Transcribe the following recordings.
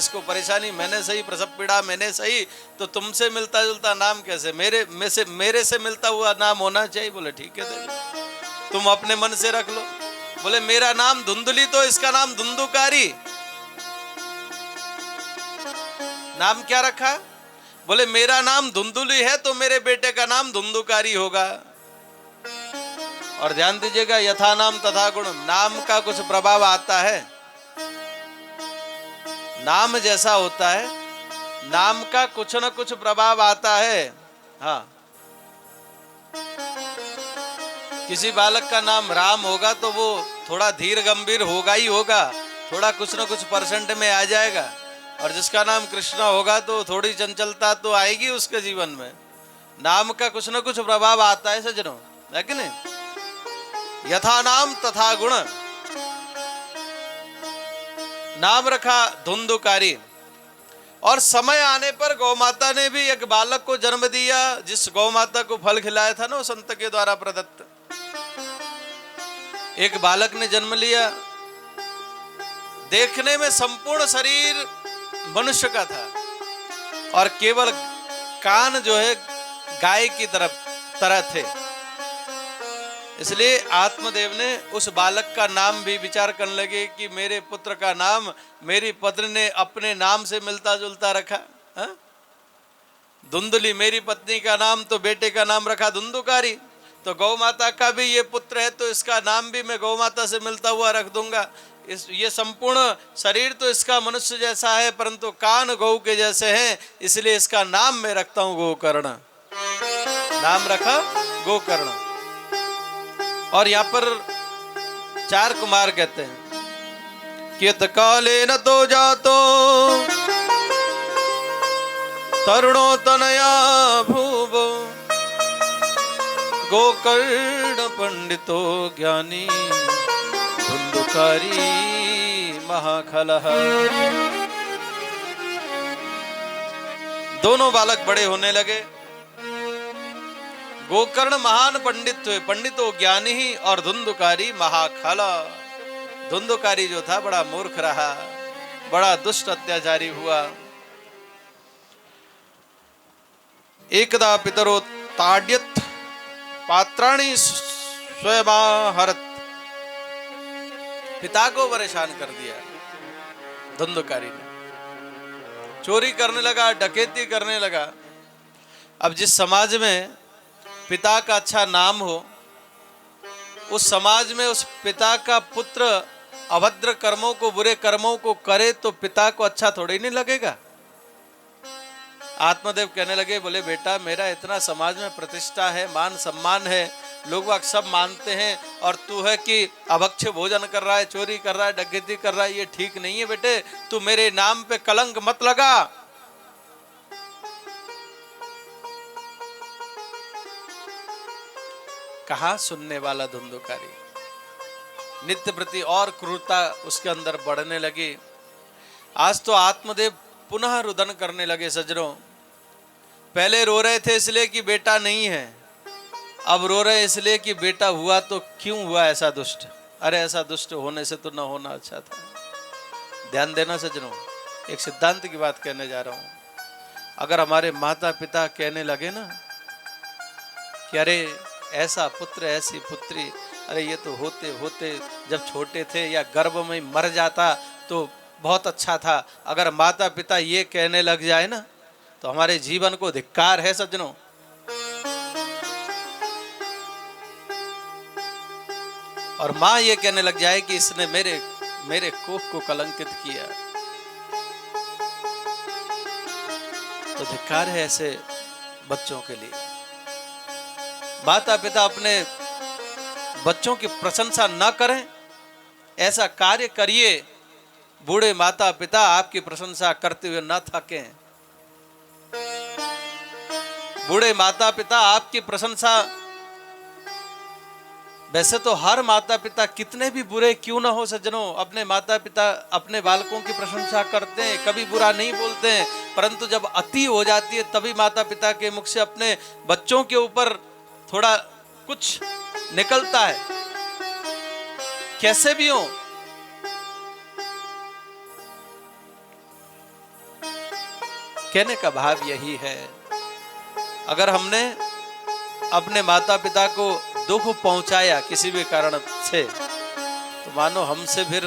इसको परेशानी मैंने सही, प्रसव पीड़ा मैंने सही, तो तुमसे मिलता जुलता नाम कैसे? मेरे से मिलता हुआ नाम होना चाहिए। बोले ठीक है देवी, तुम अपने मन से रख लो। बोले मेरा नाम धुंधली, तो इसका नाम धुंधुकारी। नाम क्या रखा? बोले मेरा नाम धुंधुली है तो मेरे बेटे का नाम धुंधुकारी होगा। और ध्यान दीजिएगा, यथा नाम तथा गुण, नाम का कुछ प्रभाव आता है। नाम जैसा होता है, नाम का कुछ न कुछ प्रभाव आता है। हाँ, किसी बालक का नाम राम होगा तो वो थोड़ा धीर गंभीर होगा ही होगा, थोड़ा कुछ न कुछ परसेंट में आ जाएगा। और जिसका नाम कृष्णा होगा तो थोड़ी चंचलता तो आएगी उसके जीवन में। नाम का कुछ न कुछ प्रभाव आता है सज्जनों, है कि नहीं? यथा नाम तथा गुण, नाम रखा धुंधुकारी। और समय आने पर गौ माता ने भी एक बालक को जन्म दिया, जिस गौ माता को फल खिलाया था ना वो संत के द्वारा प्रदत्त। एक बालक ने जन्म लिया, देखने में संपूर्ण शरीर मनुष्य का था और केवल कान जो है गाय की तरह थे। इसलिए आत्मदेव ने उस बालक का नाम भी विचार करने लगे कि मेरे पुत्र का नाम मेरी पत्नी ने अपने नाम से मिलता जुलता रखा। धुंधली मेरी पत्नी का नाम, तो बेटे का नाम रखा धुंधुकारी। तो गौ माता का भी ये पुत्र है तो इसका नाम भी मैं गौ माता से मिलता हुआ रख दूंगा। ये संपूर्ण शरीर तो इसका मनुष्य जैसा है, परंतु कान गौ के जैसे हैं, इसलिए इसका नाम मैं रखता हूं गोकर्ण। नाम रखा गोकर्ण। और यहाँ पर 4 कुमार कहते हैं कि यत काले न तो जातो तरुणो तनया भूवो गोकर्ण पंडितो ज्ञानी धुंधुकारी महाखलः। दोनों बालक बड़े होने लगे। गोकर्ण महान पंडित हुए, पंडितो ज्ञानी ही, और धुंधुकारी महाखल। धुंधुकारी जो था बड़ा मूर्ख रहा, बड़ा दुष्ट अत्याचारी हुआ। एकदा पितरो ताड्यत पात्राणि स्वयमाहरत, पिता को परेशान कर दिया धुंधुकारी ने। चोरी करने लगा, डकैती करने लगा। अब जिस समाज में पिता का अच्छा नाम हो, उस समाज में उस पिता का पुत्र अभद्र कर्मों को, बुरे कर्मों को करे तो पिता को अच्छा थोड़ी नहीं लगेगा। आत्मदेव कहने लगे, बोले बेटा मेरा इतना समाज में प्रतिष्ठा है, मान सम्मान है, लोग वाग सब मानते हैं, और तू है कि अभक्ष भोजन कर रहा है, चोरी कर रहा है, डकैती कर रहा है, ये ठीक नहीं है बेटे। तू मेरे नाम पे कलंक मत लगा। कहा सुनने वाला धुंधुकारी। नित्य प्रति और क्रूरता उसके अंदर बढ़ने लगी। आज तो आत्मदेव पुनः रुदन करने लगे सज्जनों। पहले रो रहे थे इसलिए कि बेटा नहीं है, अब रो रहे इसलिए कि बेटा हुआ तो क्यों हुआ ऐसा दुष्ट। अरे ऐसा दुष्ट होने से तो न होना अच्छा था। ध्यान देना सज्जनों, एक सिद्धांत की बात कहने जा रहा हूं। अगर हमारे माता पिता कहने लगे ना कि अरे ऐसा पुत्र ऐसी पुत्री, अरे ये तो होते होते जब छोटे थे या गर्भ में मर जाता तो बहुत अच्छा था। अगर माता पिता ये कहने लग जाए ना तो हमारे जीवन को धिक्कार है सज्जनों। और माँ ये कहने लग जाए कि इसने मेरे कोख को कलंकित किया, तो धिक्कार है ऐसे बच्चों के लिए। माता पिता अपने बच्चों की प्रशंसा न करें, ऐसा कार्य करिए। बूढ़े माता पिता आपकी प्रशंसा करते हुए न थकें। बूढ़े माता पिता आपकी प्रशंसा, वैसे तो हर माता पिता कितने भी बुरे क्यों ना हो सज्जनों, अपने माता पिता अपने बालकों की प्रशंसा करते हैं, कभी बुरा नहीं बोलते हैं। परंतु जब अति हो जाती है तभी माता पिता के मुख से अपने बच्चों के ऊपर थोड़ा कुछ निकलता है, कैसे भी हो। कहने का भाव यही है, अगर हमने अपने माता पिता को दुख पहुंचाया किसी भी कारण से, तो मानो हमसे फिर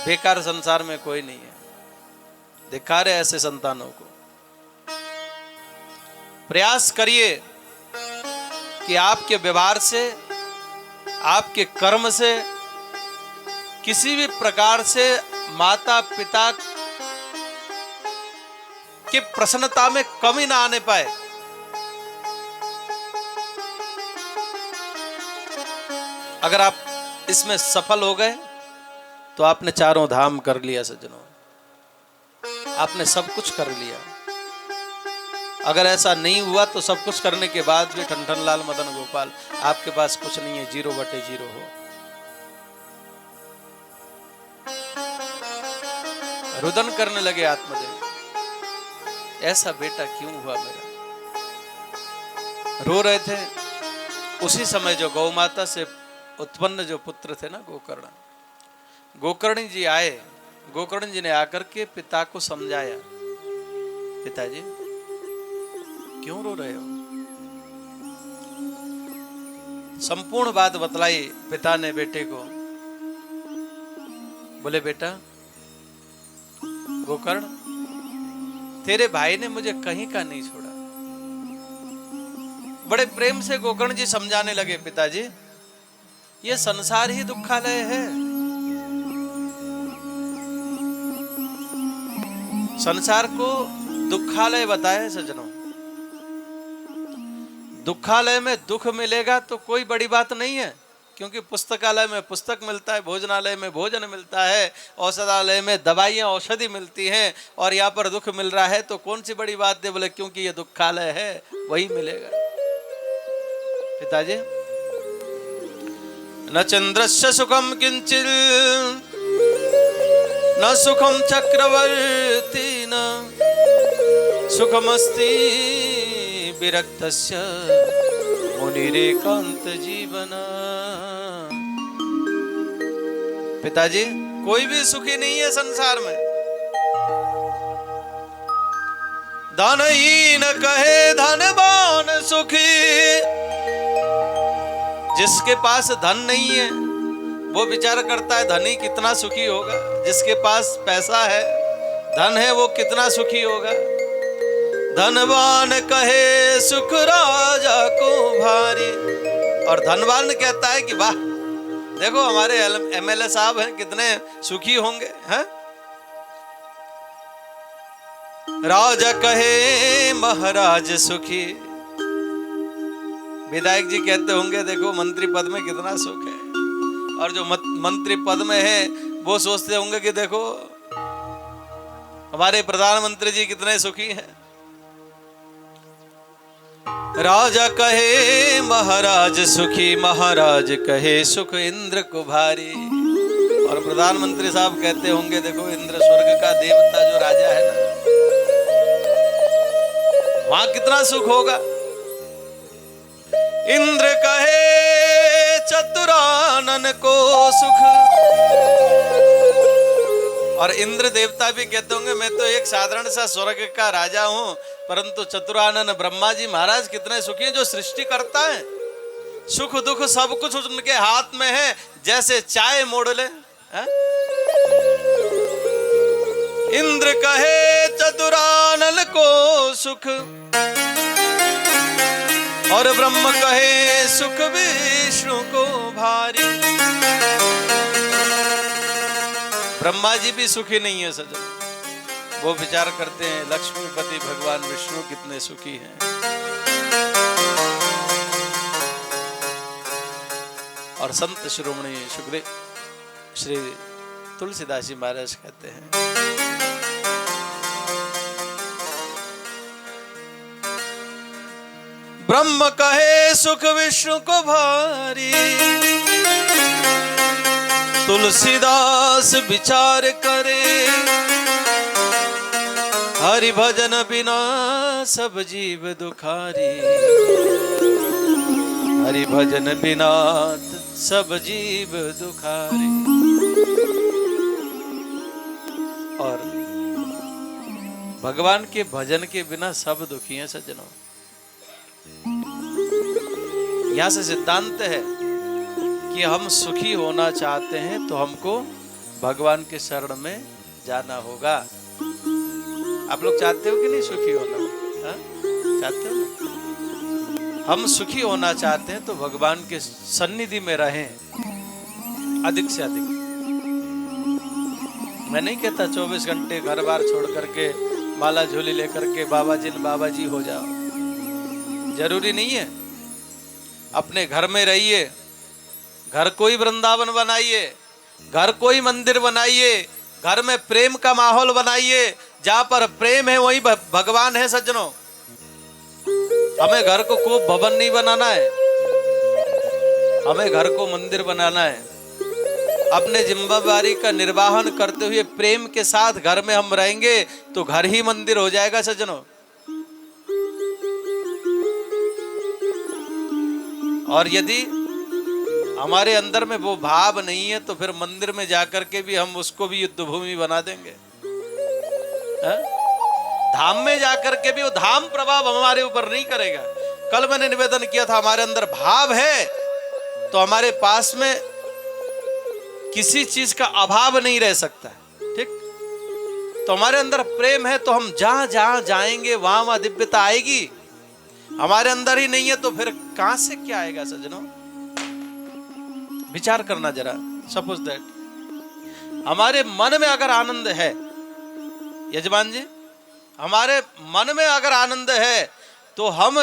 बेकार संसार में कोई नहीं है। धिक्कार है ऐसे संतानों को। प्रयास करिए कि आपके व्यवहार से, आपके कर्म से किसी भी प्रकार से माता पिता की प्रसन्नता में कमी ना आने पाए। अगर आप इसमें सफल हो गए तो आपने चारों धाम कर लिया सज्जनों, आपने सब कुछ कर लिया। अगर ऐसा नहीं हुआ तो सब कुछ करने के बाद भी ठन लाल मदन गोपाल आपके पास कुछ नहीं है, 0/0 हो। रुदन करने लगे आत्मदेव, ऐसा बेटा क्यों हुआ मेरा। रो रहे थे। उसी समय जो गौ माता से उत्पन्न जो पुत्र थे ना गोकर्ण, गोकर्ण जी आए। गोकर्ण जी ने आकर के पिता को समझाया, पिताजी क्यों रो रहे हो। संपूर्ण बात बतलाई पिता ने बेटे को। बोले बेटा गोकर्ण, तेरे भाई ने मुझे कहीं का नहीं छोड़ा। बड़े प्रेम से गोकर्ण जी समझाने लगे, पिताजी ये संसार ही दुखालय है। संसार को दुखालय बताया सज्जनों। दुखालय में दुख मिलेगा तो कोई बड़ी बात नहीं है, क्योंकि पुस्तकालय में पुस्तक मिलता है, भोजनालय में भोजन मिलता है, औषधालय में दवाइयाँ औषधि मिलती हैं, और यहाँ पर दुख मिल रहा है तो कौन सी बड़ी बात है। बोले क्योंकि ये दुखालय है, वही मिलेगा। पिताजी न चंद्रस्य सुखम किंचिल न सुखम चक्रवर्ती न सुखमस्ति विरक्तस्य मुनिरेकांत जीवन। पिताजी कोई भी सुखी नहीं है संसार में। धनहीन कहे धनवान सुखी। जिसके पास धन नहीं है वो विचार करता है धनी कितना सुखी होगा। जिसके पास पैसा है, धन है, वो कितना सुखी होगा। धनवान कहे सुख राजा को भारी। और धनवान कहता है कि वाह देखो हमारे एमएलए साहब हैं, कितने सुखी होंगे हैं। राजा कहे महाराज सुखी। विधायक जी कहते होंगे देखो मंत्री पद में कितना सुख है। और जो मंत्री पद में है वो सोचते होंगे कि देखो हमारे प्रधानमंत्री जी कितने सुखी हैं। राजा कहे महाराज सुखी, महाराज कहे सुख इंद्र को भारी। और प्रधानमंत्री साहब कहते होंगे देखो इंद्र स्वर्ग का देवता जो राजा है ना, वहां कितना सुख होगा। इंद्र कहे चतुरानन को सुख। और इंद्र देवता भी कहते होंगे मैं तो एक साधारण सा स्वर्ग का राजा हूं, परंतु चतुरानन ब्रह्मा जी महाराज कितने सुखी हैं जो सृष्टि करता है। सुख दुख सब कुछ उनके हाथ में है, जैसे चाय मोड़ ले। इंद्र कहे चतुरानन को सुख और ब्रह्म कहे सुख विष्णु को भारी। ब्रह्मा जी भी सुखी नहीं है सजन। वो विचार करते हैं लक्ष्मीपति भगवान विष्णु कितने सुखी हैं। और संत शिरोमणि सुखदेव श्री तुलसीदास जी महाराज कहते हैं, ब्रह्म कहे सुख विष्णु को भारी। तुलसीदास विचार करे हरि भजन बिना सब जीव दुखारी। हरि भजन बिना सब जीव दुखारी। और भगवान के भजन के बिना सब दुखी हैं सज्जनों। यहां से सिद्धांत है कि हम सुखी होना चाहते हैं तो हमको भगवान के शरण में जाना होगा। आप लोग चाहते हो कि नहीं सुखी होना? हा? चाहते हो ना? हम सुखी होना चाहते हैं तो भगवान के सन्निधि में रहें अधिक से अधिक। मैं नहीं कहता 24 घंटे घर बार छोड़ करके माला झोली लेकर के बाबा जी हो जाओ, जरूरी नहीं है। अपने घर में रहिए, घर को ही वृंदावन बनाइए, घर को ही मंदिर बनाइए, घर में प्रेम का माहौल बनाइए। जहां पर प्रेम है वहीं भगवान है सज्जनों। हमें घर को खूब भवन नहीं बनाना है, हमें घर को मंदिर बनाना है। अपने जिम्मेदारी का निर्वाहन करते हुए प्रेम के साथ घर में हम रहेंगे तो घर ही मंदिर हो जाएगा सज्जनों। और यदि हमारे अंदर में वो भाव नहीं है तो फिर मंदिर में जाकर के भी हम उसको भी युद्ध भूमि बना देंगे। धाम में जाकर के भी वो धाम प्रभाव हमारे ऊपर नहीं करेगा। कल मैंने निवेदन किया था, हमारे अंदर भाव है तो हमारे पास में किसी चीज का अभाव नहीं रह सकता। ठीक, तो हमारे अंदर प्रेम है तो हम जहां जहां जाएंगे वहां वहां दिव्यता आएगी। हमारे अंदर ही नहीं है तो फिर कहां से क्या आएगा सज्जनों? विचार करना जरा। सपोज दैट हमारे मन में अगर आनंद है, यजमान जी, हमारे मन में अगर आनंद है तो हम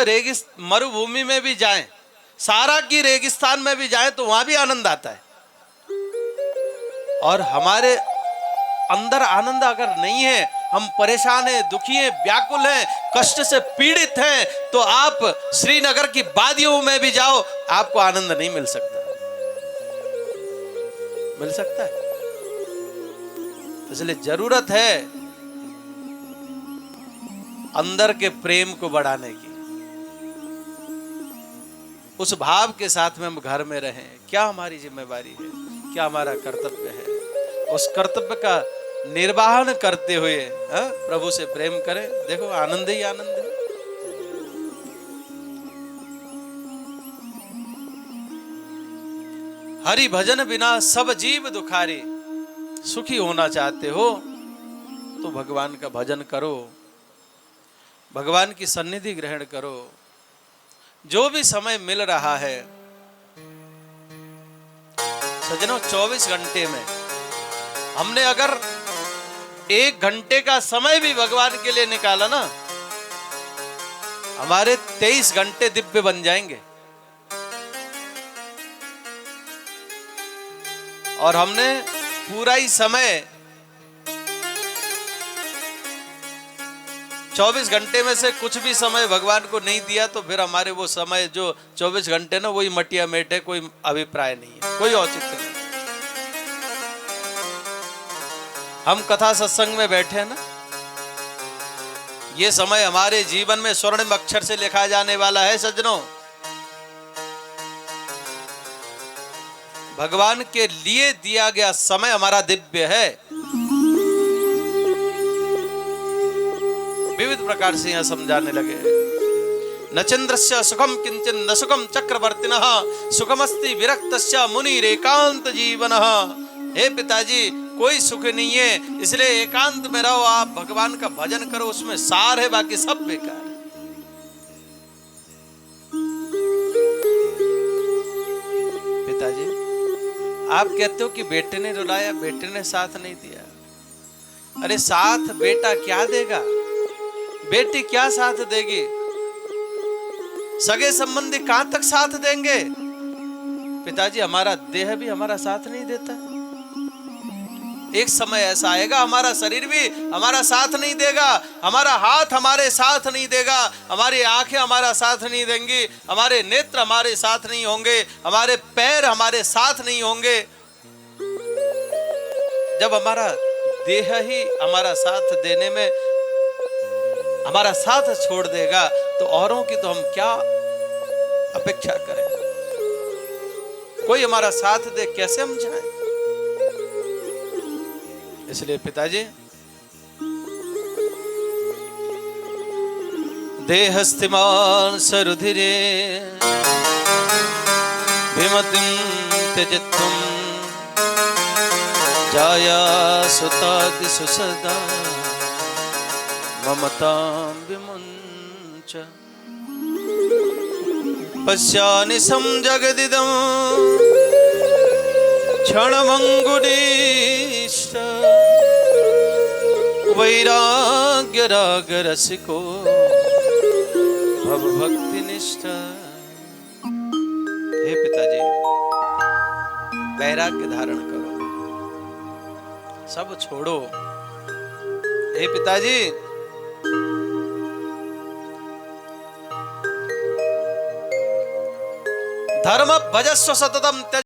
मरुभूमि में भी जाएं, सारा की रेगिस्तान में भी जाएं तो वहां भी आनंद आता है। और हमारे अंदर आनंद अगर नहीं है, हम परेशान हैं, दुखी हैं, व्याकुल हैं, कष्ट से पीड़ित हैं, तो आप श्रीनगर की वादियों में भी जाओ, आपको आनंद नहीं मिल सकता। मिल सकता है? इसलिए जरूरत है अंदर के प्रेम को बढ़ाने की। उस भाव के साथ में हम घर में रहें। क्या हमारी जिम्मेवारी है, क्या हमारा कर्तव्य है, उस कर्तव्य का निर्वाहन करते हुए प्रभु से प्रेम करें। देखो आनंद ही आनंद है। हरि भजन बिना सब जीव दुखारे। सुखी होना चाहते हो तो भगवान का भजन करो, भगवान की सन्निधि ग्रहण करो। जो भी समय मिल रहा है सज्जनों, 24 घंटे में हमने अगर 1 घंटे का समय भी भगवान के लिए निकाला ना, हमारे 23 घंटे दिव्य बन जाएंगे। और हमने पूरा ही समय 24 घंटे में से कुछ भी समय भगवान को नहीं दिया तो फिर हमारे वो समय जो 24 घंटे ना, वही मटिया मेट है, कोई अभिप्राय नहीं है, कोई औचित्य नहीं। हम कथा सत्संग में बैठे हैं ना, ये समय हमारे जीवन में स्वर्णिम अक्षर से लिखा जाने वाला है सज्जनों। भगवान के लिए दिया गया समय हमारा दिव्य है। विविध प्रकार से यहां समझाने लगे। न चंद्रस्य सुखम किंचन न सुखम चक्रवर्तिनः सुखमस्ति विरक्तस्य मुनिरेकांत जीवनः। हे पिताजी, कोई सुख नहीं है, इसलिए एकांत में रहो, आप भगवान का भजन करो, उसमें सार है, बाकी सब बेकार है। पिताजी, आप कहते हो कि बेटे ने रुलाया, बेटे ने साथ नहीं दिया। अरे साथ बेटा क्या देगा, बेटी क्या साथ देगी, सगे संबंधी कहां तक साथ देंगे। पिताजी, हमारा देह भी हमारा साथ नहीं देता। एक समय ऐसा आएगा हमारा शरीर भी हमारा साथ नहीं देगा, हमारा हाथ हमारे साथ नहीं देगा, हमारी आंखें हमारा साथ नहीं देंगी, हमारे नेत्र हमारे साथ नहीं होंगे, हमारे पैर हमारे साथ नहीं होंगे। जब हमारा देह ही हमारा साथ देने में हमारा साथ छोड़ देगा तो औरों की तो हम क्या अपेक्षा करें। कोई हमारा साथ दे, कैसे हम जाएं। इसलिए पिताजी, देहस्तिमान् सरुधिरे विमतिं त्यजत्वं जाया सुतादिषु सदा ममतां विमुञ्च पश्यानिशं जगदिदं क्षणमङ्गुलीश्च वैराग्यरागरसिको भवभक्तिनिष्ठा। हे पिताजी, वैराग्य धारण करो, सब छोड़ो। हे पिताजी, धर्म भजस्व सततम।